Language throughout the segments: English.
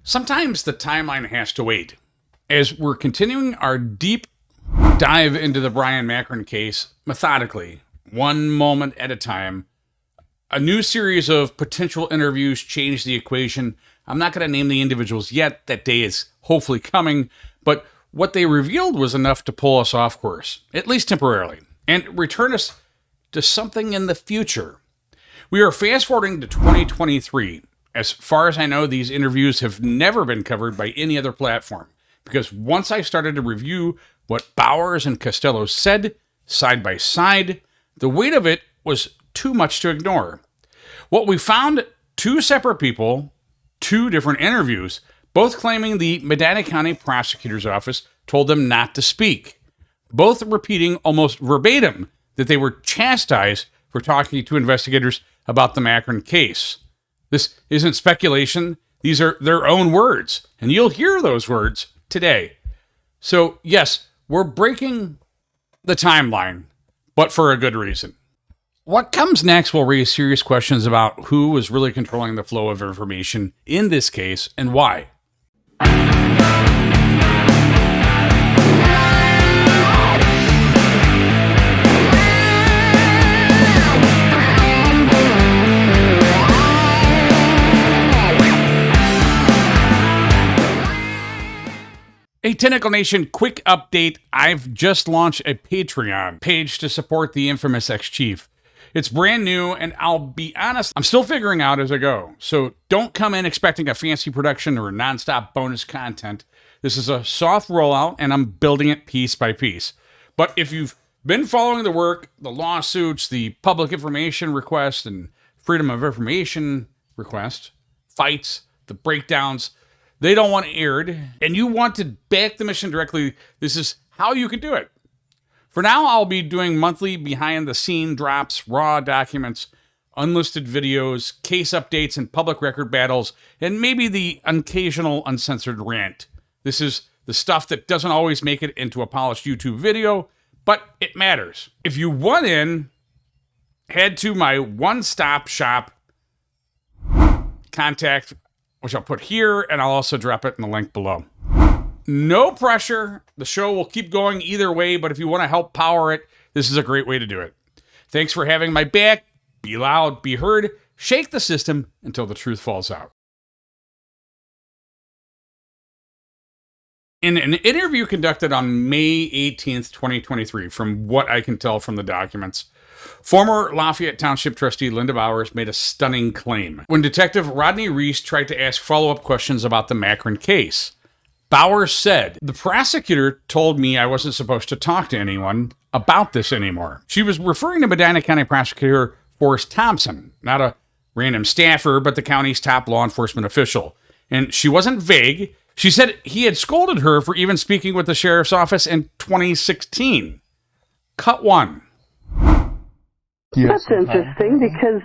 Sometimes the timeline has to wait. As we're continuing our deep dive into the Brian Makran case methodically, one moment at a time, a new series of potential interviews changed the equation. I'm not going to name the individuals yet. That day is hopefully coming. But what they revealed was enough to pull us off course, at least temporarily, and return us to something in the future. We are fast forwarding to 2023. As far as I know, these interviews have never been covered by any other platform, because once I started to review what Bowers and Costello said side by side, the weight of it was too much to ignore. What we found, two separate people, two different interviews, both claiming the Medina County Prosecutor's Office told them not to speak, both repeating almost verbatim that they were chastised for talking to investigators about the Makran case. This isn't speculation. These are their own words, and you'll hear those words today. So, yes, we're breaking the timeline, but for a good reason. What comes next will raise serious questions about who was really controlling the flow of information in this case and why. Hey, Tentacle Nation, quick update. I've just launched a Patreon page to support the infamous ex-chief. It's brand new, and I'll be honest, I'm still figuring out as I go. So don't come in expecting a fancy production or nonstop bonus content. This is a soft rollout, and I'm building it piece by piece. But if you've been following the work, the lawsuits, the public information request, and freedom of information request, fights, the breakdowns, they don't want it aired, and you want to back the mission directly, this is how you can do it. For now, I'll be doing monthly behind-the-scene drops, raw documents, unlisted videos, case updates, and public record battles, and maybe the occasional uncensored rant. This is the stuff that doesn't always make it into a polished YouTube video, but it matters. If you want in, head to my one-stop shop contact, which I'll put here, and I'll also drop it in the link below. No pressure. The show will keep going either way, but if you want to help power it, this is a great way to do it. Thanks for having my back. Be loud, be heard, shake the system until the truth falls out. In an interview conducted on May 18th, 2023, from what I can tell from the documents, former Lafayette Township trustee Lynda Bowers made a stunning claim when Detective Rodney Reese tried to ask follow-up questions about the Makran case. Bowers said, "The prosecutor told me I wasn't supposed to talk to anyone about this anymore." She was referring to Medina County Prosecutor Forrest Thompson, not a random staffer, but the county's top law enforcement official. And she wasn't vague. She said he had scolded her for even speaking with the sheriff's office in 2016. Cut one. That's interesting, because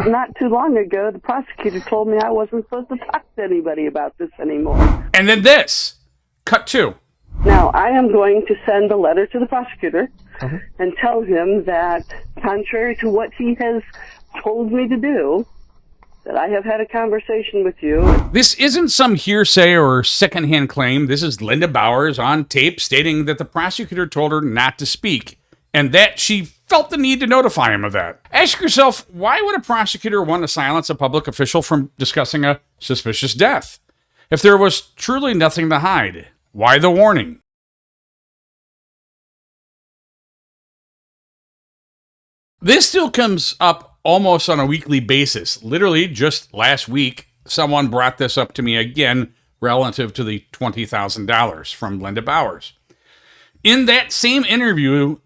not too long ago, the prosecutor told me I wasn't supposed to talk to anybody about this anymore. And then this. Cut two. Now, I am going to send a letter to the prosecutor and tell him that, contrary to what he has told me to do, that I have had a conversation with you. This isn't some hearsay or secondhand claim. This is Lynda Bowers on tape stating that the prosecutor told her not to speak, and that she felt the need to notify him of that. Ask yourself, why would a prosecutor want to silence a public official from discussing a suspicious death? If there was truly nothing to hide, why the warning? This still comes up almost on a weekly basis. Literally, just last week, someone brought this up to me again relative to the $20,000 from Lynda Bowers. In that same interview,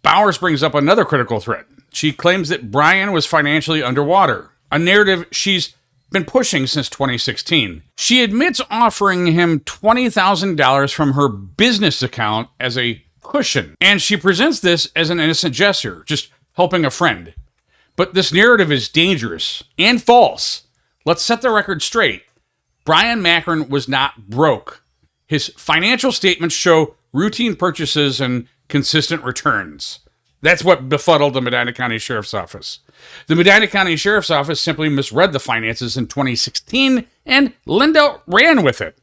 Bowers brings up another critical threat. She claims that Brian was financially underwater, a narrative she's been pushing since 2016. She admits offering him $20,000 from her business account as a cushion, and she presents this as an innocent gesture, just helping a friend. But this narrative is dangerous and false. Let's set the record straight. Brian Makran was not broke. His financial statements show routine purchases and consistent returns. That's what befuddled the Medina County Sheriff's Office. The Medina County Sheriff's Office simply misread the finances in 2016, and Lynda ran with it.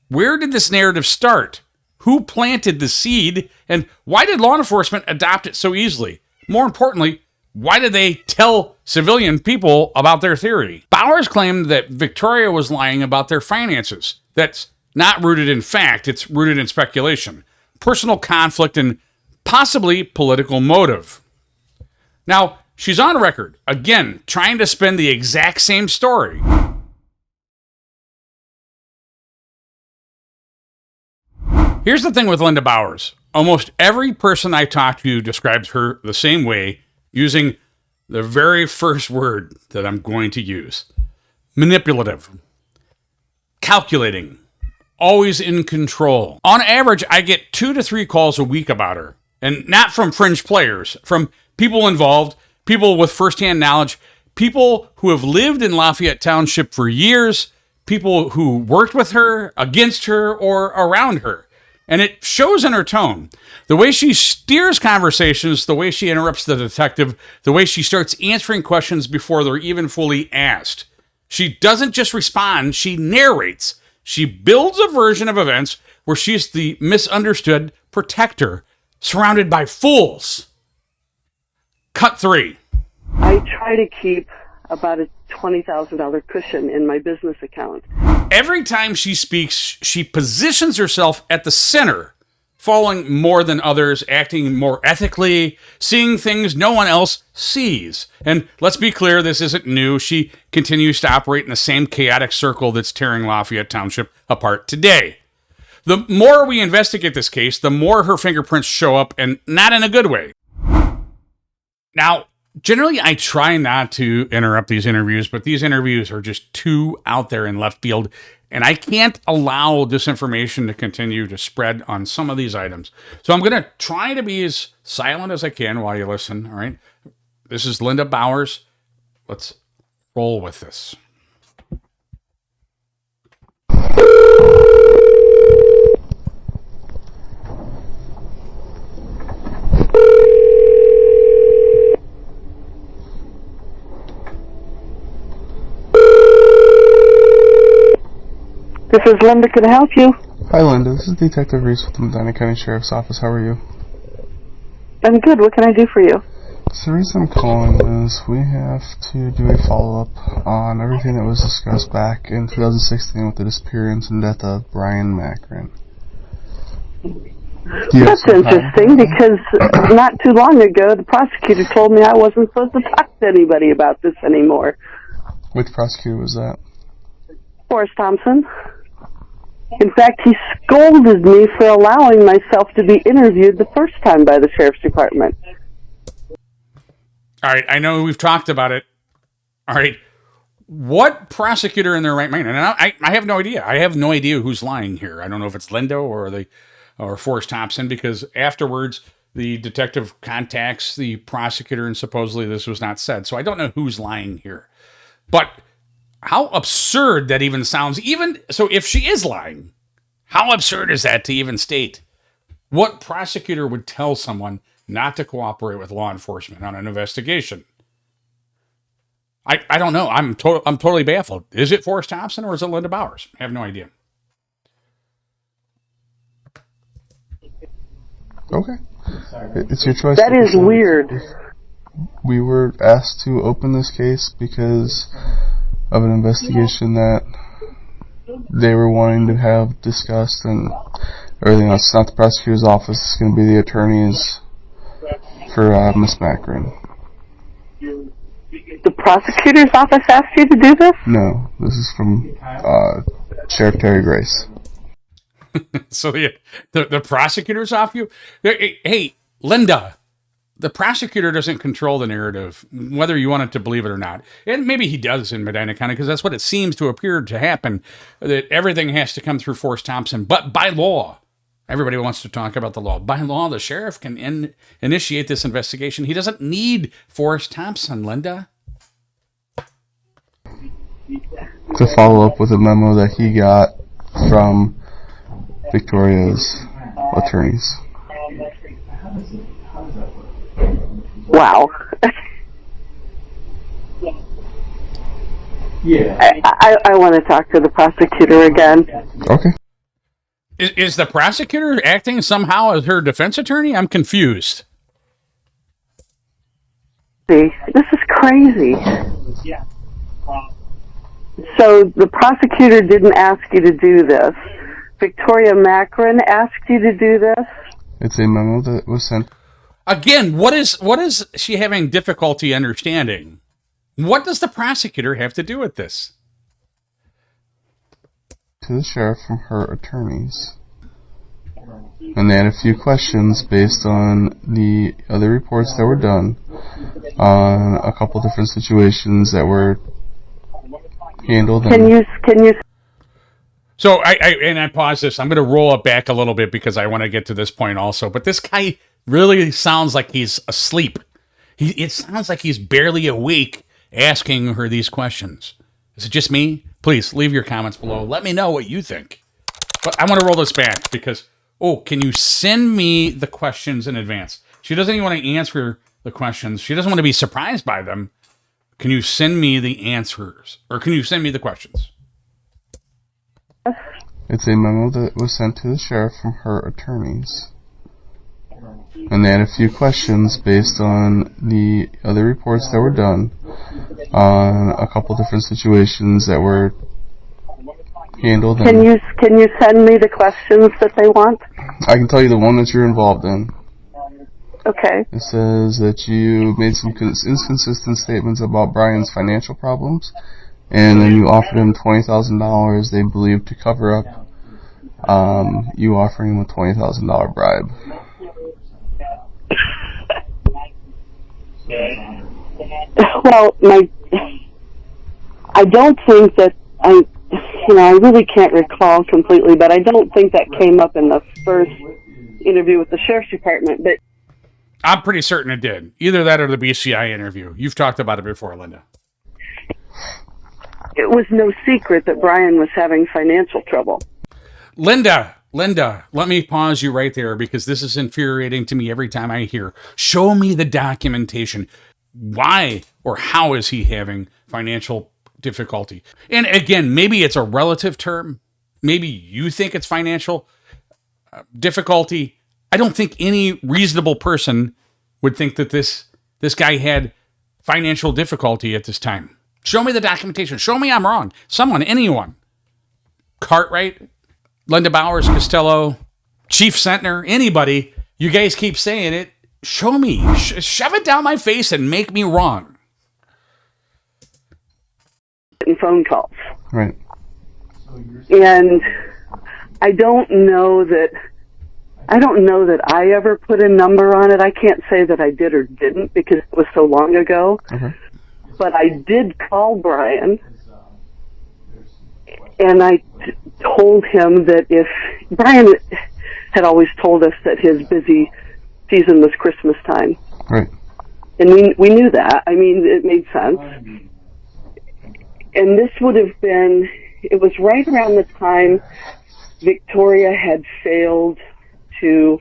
Where did this narrative start? Who planted the seed? And why did law enforcement adopt it so easily? More importantly, why did they tell civilian people about their theory? Bowers claimed that Victoria was lying about their finances. That's not rooted in fact, it's rooted in speculation, personal conflict, and possibly political motive. Now, she's on record, again, trying to spin the exact same story. Here's the thing with Lynda Bowers. Almost every person I talk to describes her the same way, using the very first word that I'm going to use. Manipulative. Calculating. Always in control. On average, I get 2 to 3 calls a week about her. And not from fringe players, from people involved, people with firsthand knowledge, people who have lived in Lafayette Township for years, people who worked with her, against her, or around her. And it shows in her tone. The way she steers conversations, the way she interrupts the detective, the way she starts answering questions before they're even fully asked. She doesn't just respond, she narrates. She builds a version of events where she's the misunderstood protector, surrounded by fools. Cut 3. I try to keep about a $20,000 cushion in my business account. Every time she speaks, she positions herself at the center, following more than others, acting more ethically, seeing things no one else sees. And let's be clear, this isn't new. She continues to operate in the same chaotic circle that's tearing Lafayette Township apart today. The more we investigate this case, the more her fingerprints show up, and not in a good way. Now, generally, I try not to interrupt these interviews, but these interviews are just too out there in left field, and I can't allow this information to continue to spread on some of these items. So I'm going to try to be as silent as I can while you listen, all right? This is Lynda Bowers. Let's roll with this. This is Lynda. Can I help you? Hi, Lynda. This is Detective Reese with the Medina County Sheriff's Office. How are you? I'm good. What can I do for you? So the reason I'm calling is we have to do a follow-up on everything that was discussed back in 2016 with the disappearance and death of Brian Macron. That's interesting because not too long ago the prosecutor told me I wasn't supposed to talk to anybody about this anymore. Which prosecutor was that? Forrest Thompson. In fact, he scolded me for allowing myself to be interviewed the first time by the Sheriff's Department. All right, I know we've talked about it. All right, what prosecutor in their right mind? And I have no idea. I have no idea who's lying here. I don't know if it's Lynda or Forrest Thompson, because afterwards the detective contacts the prosecutor and supposedly this was not said. So I don't know who's lying here. But how absurd that even sounds. Even so, if she is lying, how absurd is that to even state? What prosecutor would tell someone not to cooperate with law enforcement on an investigation? I don't know. I'm totally baffled. Is it Forrest Thompson or is it Lynda Bowers? I have no idea. Okay. It's your choice. That is weird. We were asked to open this case because of an investigation that they were wanting to have discussed and everything else. It's not the prosecutor's office. It's going to be the attorneys for Miss Macron. The prosecutor's office asked you to do this? No, this is from Sheriff Terry Grace. So the prosecutor's off you? Hey, Lynda, the prosecutor doesn't control the narrative, whether you want it to believe it or not. And maybe he does in Medina County, because that's what it seems to appear to happen, that everything has to come through Forrest Thompson. But by law, everybody wants to talk about the law. By law, the sheriff can initiate this investigation. He doesn't need Forrest Thompson, Lynda. To follow up with a memo that he got from Victoria's attorneys. Wow. I want to talk to the prosecutor again. Okay. Is the prosecutor acting somehow as her defense attorney? I'm confused. See, this is crazy. So the prosecutor didn't ask you to do this. Victoria Macron asked you to do this? It's a memo that was sent. Again, what is she having difficulty understanding? What does the prosecutor have to do with this? To the sheriff from her attorneys. And they had a few questions based on the other reports that were done on a couple different situations that were handled. Can you? So I pause this. I'm going to roll it back a little bit because I want to get to this point also. But this guy really sounds like he's asleep. It sounds like he's barely awake asking her these questions. Is it just me? Please leave your comments below. Let me know what you think. But I want to roll this back because, can you send me the questions in advance? She doesn't even want to answer the questions. She doesn't want to be surprised by them. Can you send me the answers? Or can you send me the questions? It's a memo that was sent to the sheriff from her attorneys. And they had a few questions based on the other reports that were done on a couple different situations that were handled. Can you send me the questions that they want? I can tell you the one that you're involved in. Okay. It says that you made some inconsistent statements about Brian's financial problems, and then you offered him $20,000 they believe to cover up you offering him a $20,000 bribe. Well, I don't think that I really can't recall completely, but I don't think that came up in the first interview with the sheriff's department. But I'm pretty certain it did. Either that or the BCI interview. You've talked about it before, Lynda. It was no secret that Brian was having financial trouble. Lynda, let me pause you right there because this is infuriating to me every time I hear, show me the documentation. Why or how is he having financial difficulty? And again, maybe it's a relative term. Maybe you think it's financial difficulty. I don't think any reasonable person would think that this guy had financial difficulty at this time. Show me the documentation. Show me I'm wrong. Someone, anyone. Cartwright, Lynda Bowers, Costello, Chief Sentner, anybody. You guys keep saying it. Show me. Shove it down my face and make me wrong. Phone calls. Right. And I don't know that I ever put a number on it. I can't say that I did or didn't because it was so long ago. Okay. But I did call Brian, and I told him that if Brian had always told us that his busy season was Christmas time. Right. And we knew that. I mean, it made sense. And this would have been, it was right around the time Victoria had failed to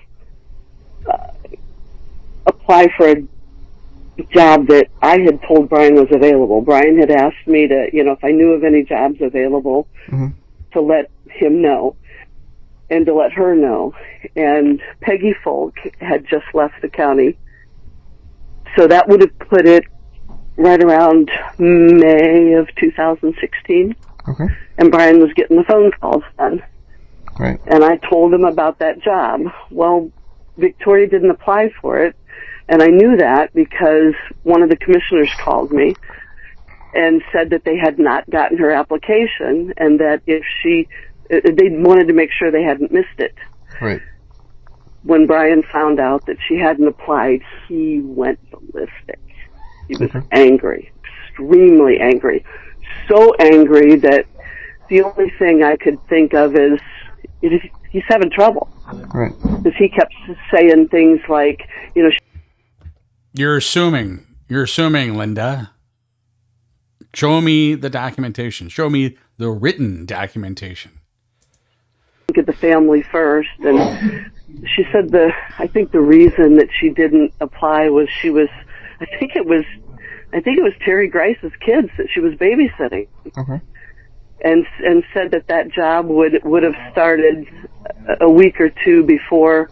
apply for a job that I had told Brian was available. Brian had asked me to, if I knew of any jobs available, to let him know and to let her know. And Peggy Folk had just left the county. So that would have put it right around May of 2016. Okay. And Brian was getting the phone calls then. Right. And I told him about that job. Well, Victoria didn't apply for it. And I knew that because one of the commissioners called me and said that they had not gotten her application and that if they wanted to make sure they hadn't missed it. Right. When Brian found out that she hadn't applied, he went ballistic. He was angry, extremely angry. So angry that the only thing I could think of is he's having trouble. Right. Because he kept saying things like, You're assuming, Lynda. Show me the documentation. Show me the written documentation. At the family first, and she said I think the reason that she didn't apply was she was I think it was Terry Grice's kids that she was babysitting. Okay. And said that job would have started a week or two before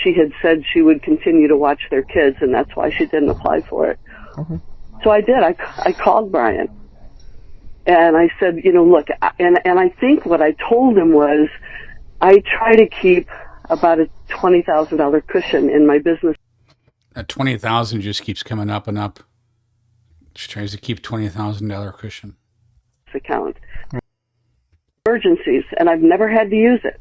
she had said she would continue to watch their kids, and that's why she didn't apply for it. Okay. So I did. I called Brian, and I said, look, and I think what I told him was, I try to keep about a $20,000 cushion in my business. That $20,000 just keeps coming up and up. She tries to keep $20,000 cushion. Account. Emergencies, and I've never had to use it.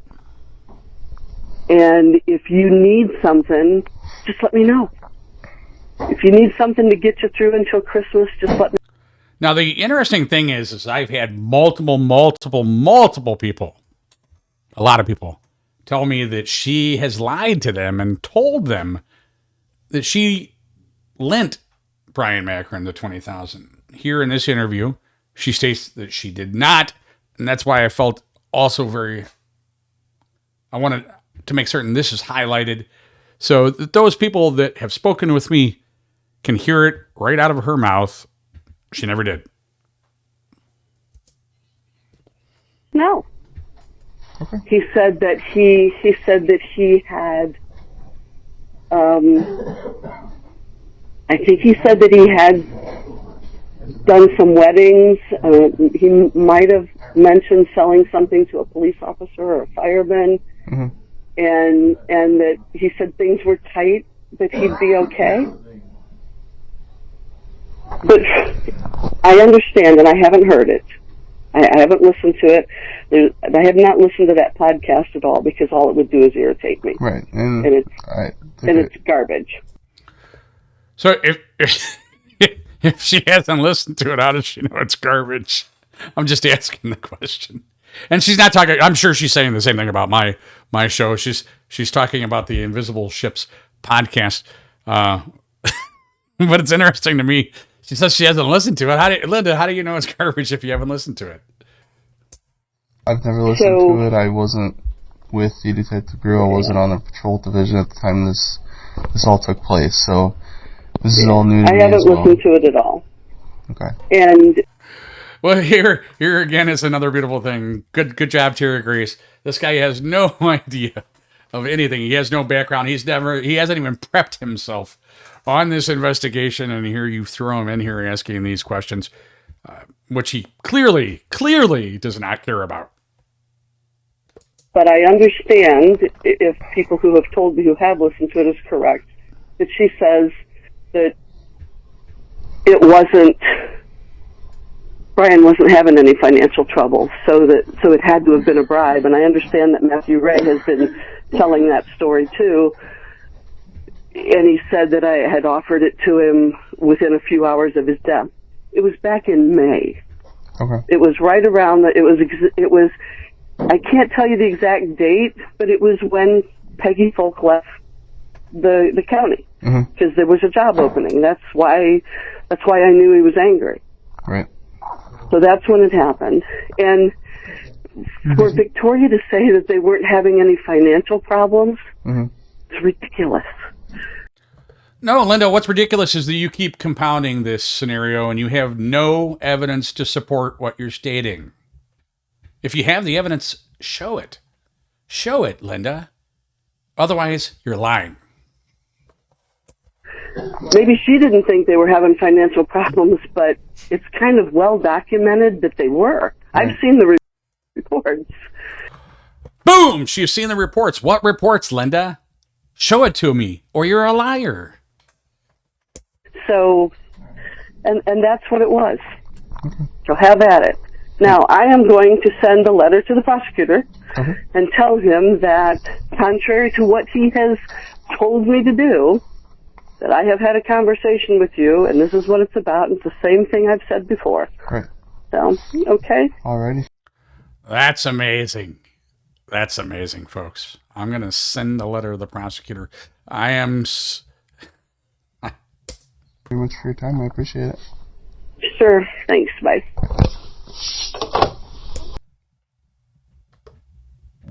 And if you need something, just let me know. If you need something to get you through until Christmas, just let me know. Now, the interesting thing is I've had multiple people, a lot of people, tell me that she has lied to them and told them that she lent Brian Macron the $20,000. Here in this interview, she states that she did not, and that's why I felt also I wanted to make certain this is highlighted so that those people that have spoken with me can hear it right out of her mouth. She never did. No. Okay. He said that he had, I think he said that he had done some weddings. He might have mentioned selling something to a police officer or a fireman. Mm-hmm. And that he said things were tight, but he'd be okay. But I understand, and I haven't heard it. I haven't listened to it. I have not listened to that podcast at all because all it would do is irritate me. Right, and it's garbage. So if she hasn't listened to it, how does she know it's garbage? I'm just asking the question. And she's not talking. I'm sure she's saying the same thing about my show. She's talking about the Invisible Ships podcast. But it's interesting to me. She says she hasn't listened to it. Lynda, how do you know it's garbage if you haven't listened to it? I've never listened to it. I wasn't with the detective bureau. I wasn't on the patrol division at the time this all took place. So this is all new to me. I haven't listened to it at all. Okay. And well, here again is another beautiful thing. Good job, Terry Grace. This guy has no idea of anything. He has no background. He hasn't even prepped himself on this investigation, and here you throw him in here asking these questions, which he clearly does not care about. But I understand, if people who have told me who have listened to it is correct, that she says that Brian wasn't having any financial trouble, so it had to have been a bribe. And I understand that Matthew Ray has been telling that story too. And he said that I had offered it to him within a few hours of his death. It was back in May. Okay. It was right around it was, I can't tell you the exact date, but it was when Peggy Folk left the county. Because there was a job opening. That's why I knew he was angry. Right. So that's when it happened. And for Victoria to say that they weren't having any financial problems, it's ridiculous. No, Lynda, what's ridiculous is that you keep compounding this scenario and you have no evidence to support what you're stating. If you have the evidence, show it. Show it, Lynda. Otherwise, you're lying. Maybe she didn't think they were having financial problems, but it's kind of well documented that they were. I've seen the reports. Boom! She's seen the reports. What reports, Lynda? Show it to me, or you're a liar. So, and that's what it was. So have at it. Now, I am going to send a letter to the prosecutor and tell him that, contrary to what he has told me to do, that I have had a conversation with you, and this is what it's about, and it's the same thing I've said before. Right. So, okay. Alrighty. That's amazing. That's amazing, folks. I'm going to send a letter to the prosecutor. I am... Very much for your time. I appreciate it. Sure. Thanks. Bye.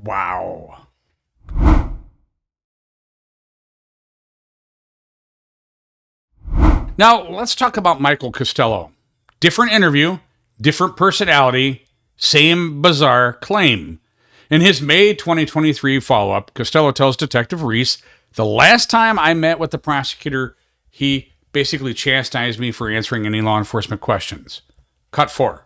Wow. Now, let's talk about Michael Costello. Different interview, different personality, same bizarre claim. In his May 2023 follow-up, Costello tells Detective Reese, the last time I met with the prosecutor, he basically chastised me for answering any law enforcement questions. Cut 4.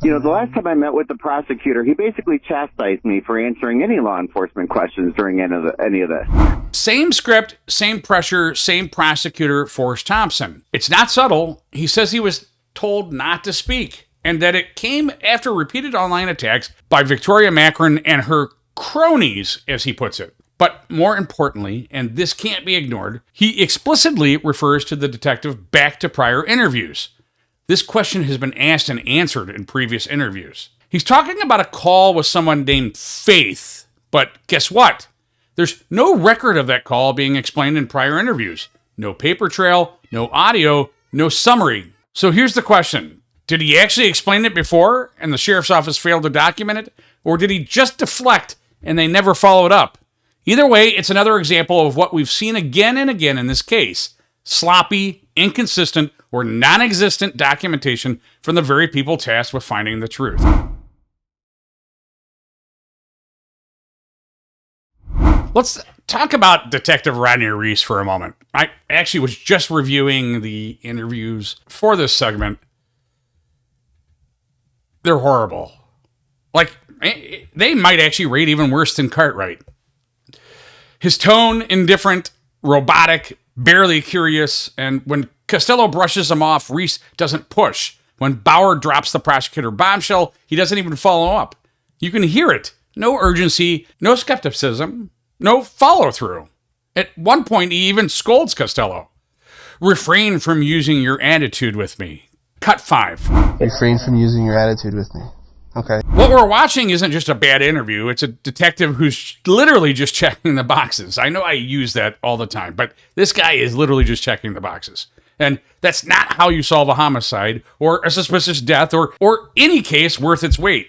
You know, the last time I met with the prosecutor, he basically chastised me for answering any law enforcement questions during any of this. Same script, same pressure, same prosecutor, Forrest Thompson. It's not subtle. He says he was told not to speak, and that it came after repeated online attacks by Victoria Macron and her cronies, as he puts it. But more importantly, and this can't be ignored, he explicitly refers to the detective back to prior interviews. This question has been asked and answered in previous interviews. He's talking about a call with someone named Faith, but guess what? There's no record of that call being explained in prior interviews. No paper trail, no audio, no summary. So here's the question. Did he actually explain it before and the sheriff's office failed to document it? Or did he just deflect and they never followed up? Either way, it's another example of what we've seen again and again in this case. Sloppy, inconsistent, or non-existent documentation from the very people tasked with finding the truth. Let's talk about Detective Rodney Reese for a moment. I actually was just reviewing the interviews for this segment. They're horrible. Like, they might actually rate even worse than Cartwright. His tone, indifferent, robotic, barely curious, and when Costello brushes him off, Reese doesn't push. When Bauer drops the prosecutor bombshell, he doesn't even follow up. You can hear it. No urgency, no skepticism, no follow-through. At one point, he even scolds Costello. Refrain from using your attitude with me. Cut 5. Refrain from using your attitude with me. Okay. What we're watching isn't just a bad interview. It's a detective who's literally just checking the boxes. I know I use that all the time, but this guy is literally just checking the boxes. And that's not how you solve a homicide or a suspicious death or any case worth its weight.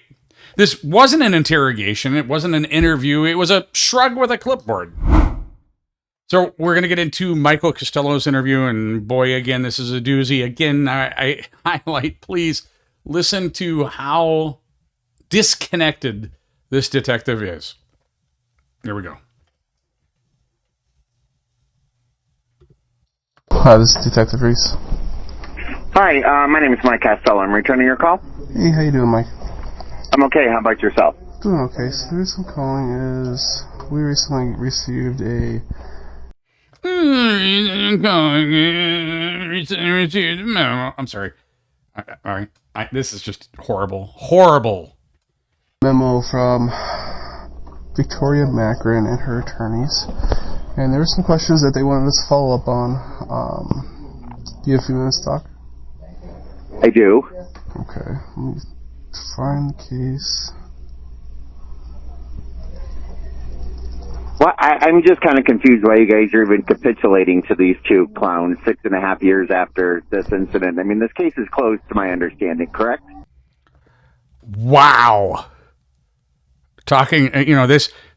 This wasn't an interrogation. It wasn't an interview. It was a shrug with a clipboard. So we're going to get into Michael Costello's interview. And boy, again, this is a doozy. Again, I highlight, please listen to how disconnected this detective is. Here we go. Hi, this is Detective Reese. Hi, my name is Mike Costello. I'm returning your call. Hey, how you doing, Mike? I'm okay. How about yourself? Doing okay. So the reason I'm calling is we recently received a I'm sorry. All right. This is just horrible. Horrible. memo from Victoria Macron and her attorneys. And there were some questions that they wanted us to follow up on. Do you have a few minutes to talk? I do. Okay. Let me find the case. Well, I'm just kind of confused why you guys are even capitulating to these two clowns 6.5 years after this incident. I mean, this case is closed to my understanding, correct? Wow. Talking,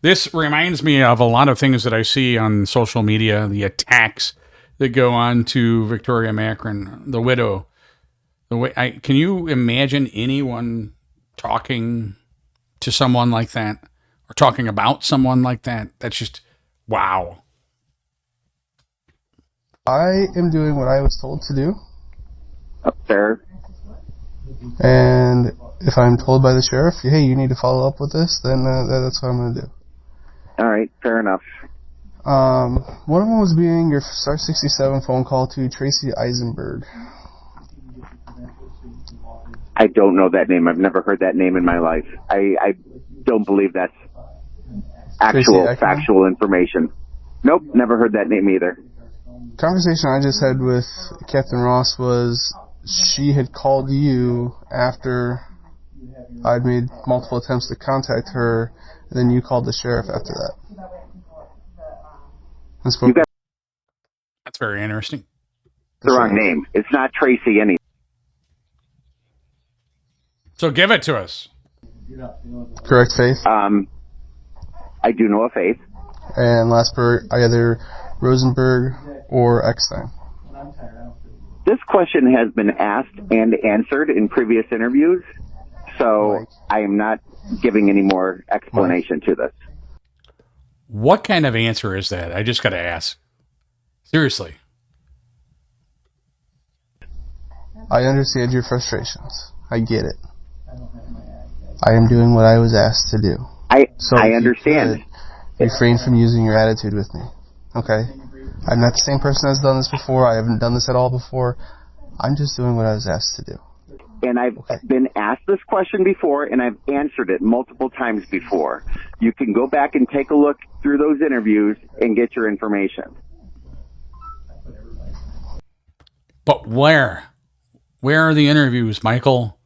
this reminds me of a lot of things that I see on social media, the attacks that go on to Victoria Macron, the widow. Can you imagine anyone talking to someone like that or talking about someone like that? That's just, wow. I am doing what I was told to do. Up there. And if I'm told by the sheriff, hey, you need to follow up with this, then that's what I'm going to do. All right, fair enough. One of them was being your Star 67 phone call to Tracy Eisenberg. I don't know that name. I've never heard that name in my life. I don't believe that's actual factual information. Nope, never heard that name either. Conversation I just had with Captain Ross was she had called you after I'd made multiple attempts to contact her, and then you called the sheriff after that. That's very interesting. The wrong name. It's not Tracy any. So give it to us. Correct, Faith? I do know a Faith. And last per either Rosenberg, or Eckstein? This question has been asked and answered in previous interviews, so Mike. I am not giving any more explanation to this. What kind of answer is that? I just got to ask. Seriously. I understand your frustrations. I get it. I am doing what I was asked to do. So I if you understand. could, refrain from using your attitude with me. Okay? I'm not the same person that's done this before. I haven't done this at all before. I'm just doing what I was asked to do. And I've been asked this question before, and I've answered it multiple times before. You can go back and take a look through those interviews and get your information. But where? Where are the interviews, Michael?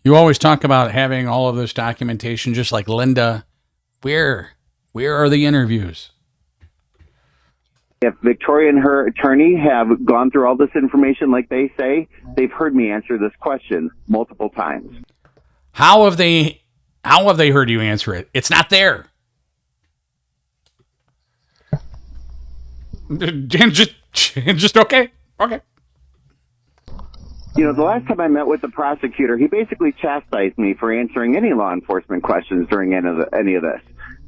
You always talk about having all of this documentation, just like Lynda. Where? Where are the interviews? If Victoria and her attorney have gone through all this information like they say, they've heard me answer this question multiple times. How have they heard you answer it? It's not there. Just okay. Okay. You know, the last time I met with the prosecutor, he basically chastised me for answering any law enforcement questions during any of this.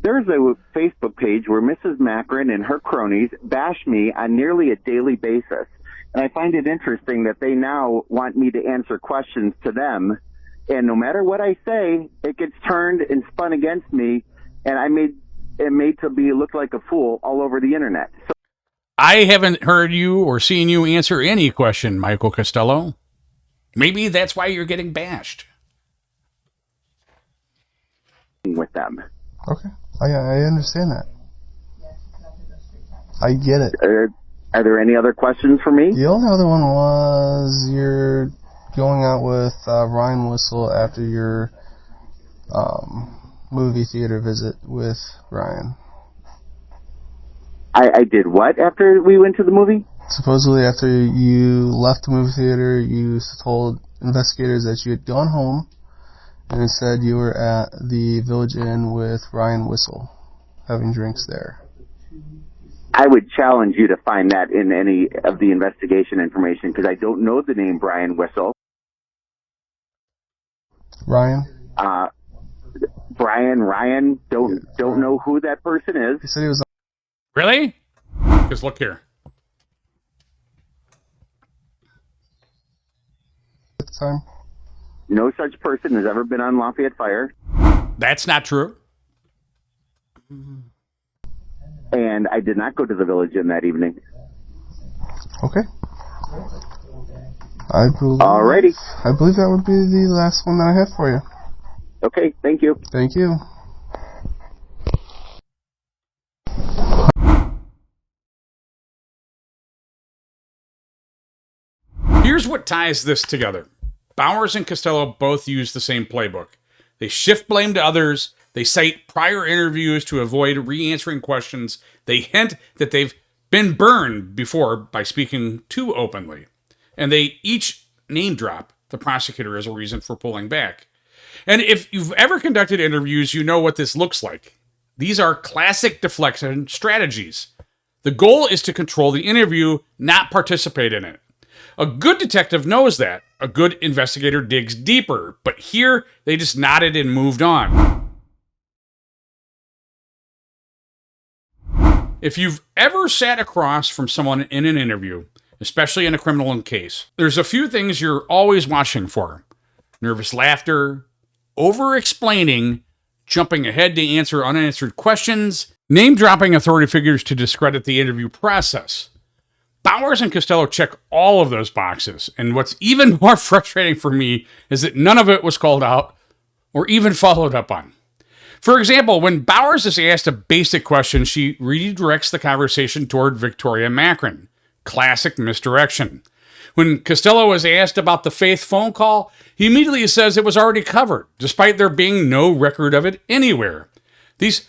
There's a Facebook page where Mrs. Macron and her cronies bash me on nearly a daily basis. And I find it interesting that they now want me to answer questions to them. And no matter what I say, it gets turned and spun against me. And I'm made to be look like a fool all over the internet. So I haven't heard you or seen you answer any question, Michael Costello. Maybe that's why you're getting bashed. With them. Okay. I understand that. I get it. Are there any other questions for me? The only other one was you're going out with Ryan Whistle after your movie theater visit with Ryan. I did what after we went to the movie? Supposedly after you left the movie theater, you told investigators that you had gone home and instead you were at the Village Inn with Ryan Whistle, having drinks there. I would challenge you to find that in any of the investigation information because I don't know the name Brian Whistle. Ryan? Ryan, don't know who that person is. He said he was. Really? Because look here. At the time. No such person has ever been on Lafayette Fire. That's not true. And I did not go to the Village Inn that evening. Okay. Alrighty. I believe that would be the last one that I have for you. Okay, thank you. Thank you. Here's what ties this together. Bowers and Costello both use the same playbook. They shift blame to others. They cite prior interviews to avoid re-answering questions. They hint that they've been burned before by speaking too openly. And they each name drop the prosecutor as a reason for pulling back. And if you've ever conducted interviews, you know what this looks like. These are classic deflection strategies. The goal is to control the interview, not participate in it. A good detective knows that. A good investigator digs deeper. But here, they just nodded and moved on. If you've ever sat across from someone in an interview, especially in a criminal case, there's a few things you're always watching for. Nervous laughter, over-explaining, jumping ahead to answer unanswered questions, name-dropping authority figures to discredit the interview process. Bowers and Costello check all of those boxes, and what's even more frustrating for me is that none of it was called out or even followed up on. For example, when Bowers is asked a basic question, she redirects the conversation toward Victoria Macron. Classic misdirection. When Costello was asked about the Faith phone call, he immediately says it was already covered, despite there being no record of it anywhere. These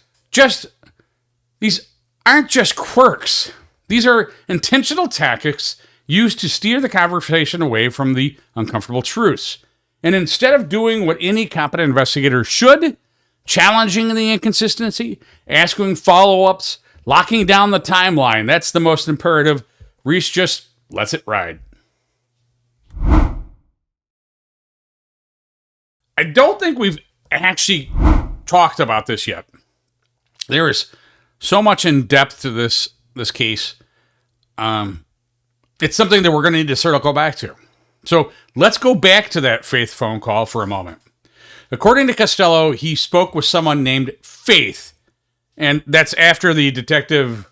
aren't just quirks. These are intentional tactics used to steer the conversation away from the uncomfortable truths. And instead of doing what any competent investigator should, challenging the inconsistency, asking follow-ups, locking down the timeline. That's the most imperative. Reese just lets it ride. I don't think we've actually talked about this yet. There is so much in depth to this case. It's something that we're going to need to circle back to. So let's go back to that Faith phone call for a moment. According to Costello, he spoke with someone named Faith, and that's after the detective.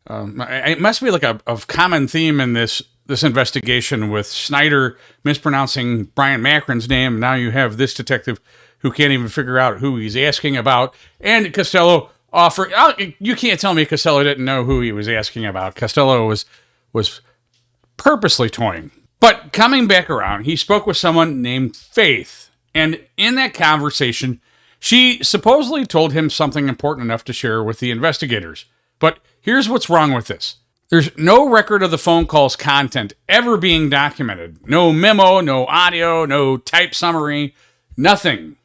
It must be like a common theme in this investigation with Snyder mispronouncing Brian Macron's name. Now you have this detective who can't even figure out who he's asking about, and Costello offer. Oh, you can't tell me Costello didn't know who he was asking about. Costello was purposely toying. But coming back around, he spoke with someone named Faith. And in that conversation, she supposedly told him something important enough to share with the investigators. But here's what's wrong with this. There's no record of the phone call's content ever being documented. No memo, no audio, no type summary, nothing.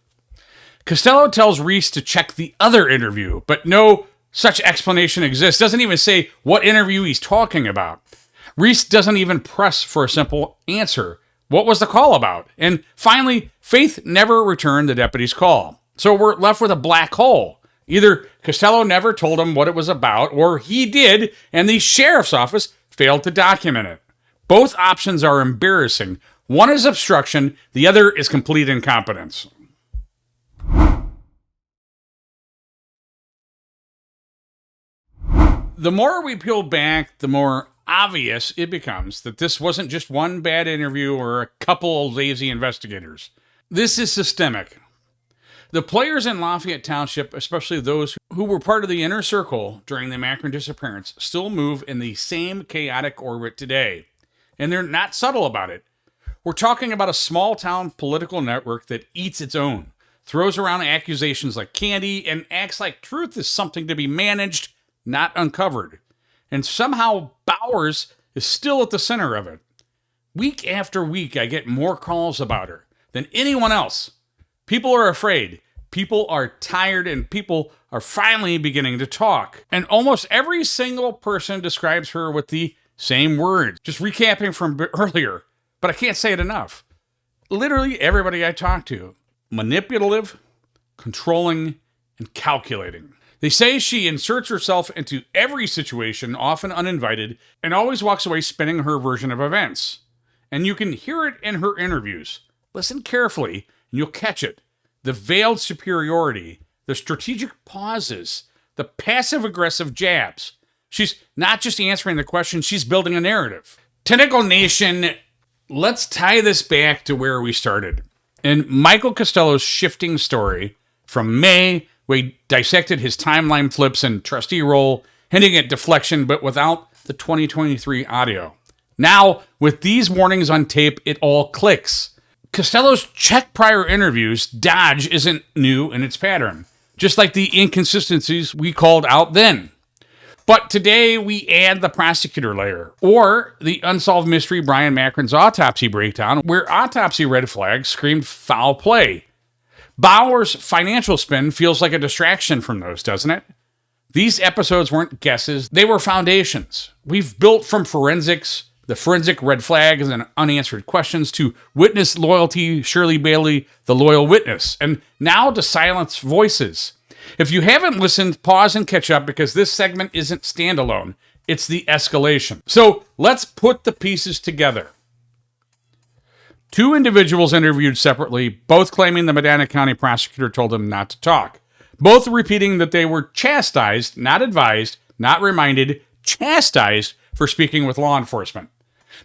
Costello tells Reese to check the other interview, but no such explanation exists. Doesn't even say what interview he's talking about. Reese doesn't even press for a simple answer. What was the call about? And finally, Faith never returned the deputy's call. So we're left with a black hole. Either Costello never told him what it was about, or he did, and the sheriff's office failed to document it. Both options are embarrassing. One is obstruction, the other is complete incompetence. The more we peel back, the more obvious it becomes that this wasn't just one bad interview or a couple of lazy investigators. This is systemic. The players in Lafayette Township, especially those who were part of the inner circle during the Macron disappearance, still move in the same chaotic orbit today. And they're not subtle about it. We're talking about a small-town political network that eats its own, throws around accusations like candy, and acts like truth is something to be managed, not uncovered. And somehow Bowers is still at the center of it. Week after week, I get more calls about her than anyone else. People are afraid. People are tired, and people are finally beginning to talk. And almost every single person describes her with the same words. Just recapping from earlier, but I can't say it enough. Literally everybody I talk to, manipulative, controlling, and calculating. They say she inserts herself into every situation, often uninvited, and always walks away spinning her version of events. And you can hear it in her interviews. Listen carefully, and you'll catch it. The veiled superiority, the strategic pauses, the passive-aggressive jabs. She's not just answering the question, she's building a narrative. Tentacle Nation, let's tie this back to where we started. In Michael Costello's shifting story from May, we dissected his timeline flips and trustee role, hinting at deflection, but without the 2023 audio. Now, with these warnings on tape, it all clicks. Costello's check prior interviews dodge isn't new in its pattern, just like the inconsistencies we called out then. But today we add the prosecutor layer, or the unsolved mystery Brian Macron's autopsy breakdown, where autopsy red flags screamed foul play. Bowers' financial spin feels like a distraction from those, doesn't it? These episodes weren't guesses, they were foundations. We've built from forensics, the forensic red flags and unanswered questions, to witness loyalty, Shirley Bailey, the loyal witness, and now to silence voices. If you haven't listened, pause and catch up, because this segment isn't standalone. It's the escalation. So let's put the pieces together. Two individuals interviewed separately, both claiming the Medina County Prosecutor told them not to talk. Both repeating that they were chastised, not advised, not reminded, chastised for speaking with law enforcement.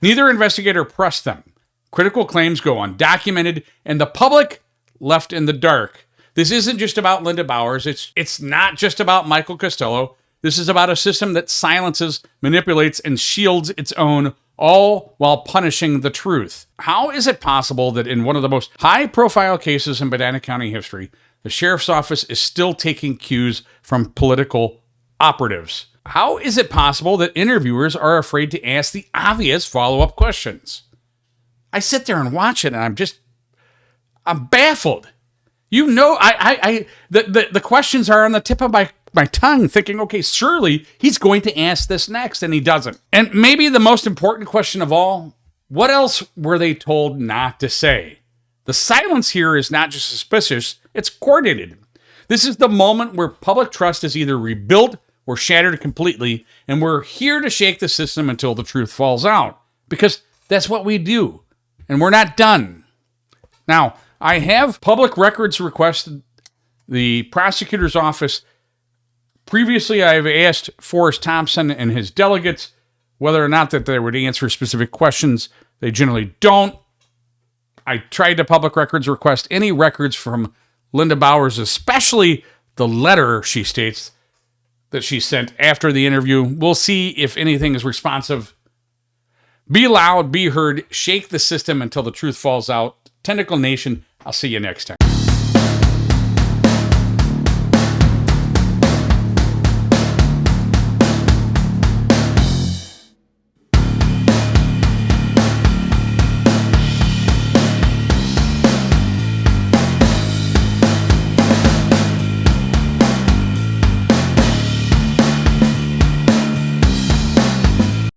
Neither investigator pressed them. Critical claims go undocumented, and the public left in the dark. This isn't just about Lynda Bowers. It's not just about Michael Costello. This is about a system that silences, manipulates, and shields its own, all while punishing the truth. How is it possible that in one of the most high-profile cases in Medina County history, the sheriff's office is still taking cues from political operatives? How is it possible that interviewers are afraid to ask the obvious follow-up questions? I sit there and watch it, and I'm baffled. You know, the questions are on the tip of my tongue thinking, okay, surely he's going to ask this next, and he doesn't. And maybe the most important question of all, what else were they told not to say? The silence here is not just suspicious, it's coordinated. This is the moment where public trust is either rebuilt or shattered completely, and we're here to shake the system until the truth falls out, because that's what we do, and we're not done. Now, I have public records requested the prosecutor's office. Previously, I've asked Forrest Thompson and his delegates whether or not that they would answer specific questions. They generally don't. I tried to public records request any records from Lynda Bowers, especially the letter she states that she sent after the interview. We'll see if anything is responsive. Be loud, be heard, shake the system until the truth falls out. Tentacle Nation, I'll see you next time.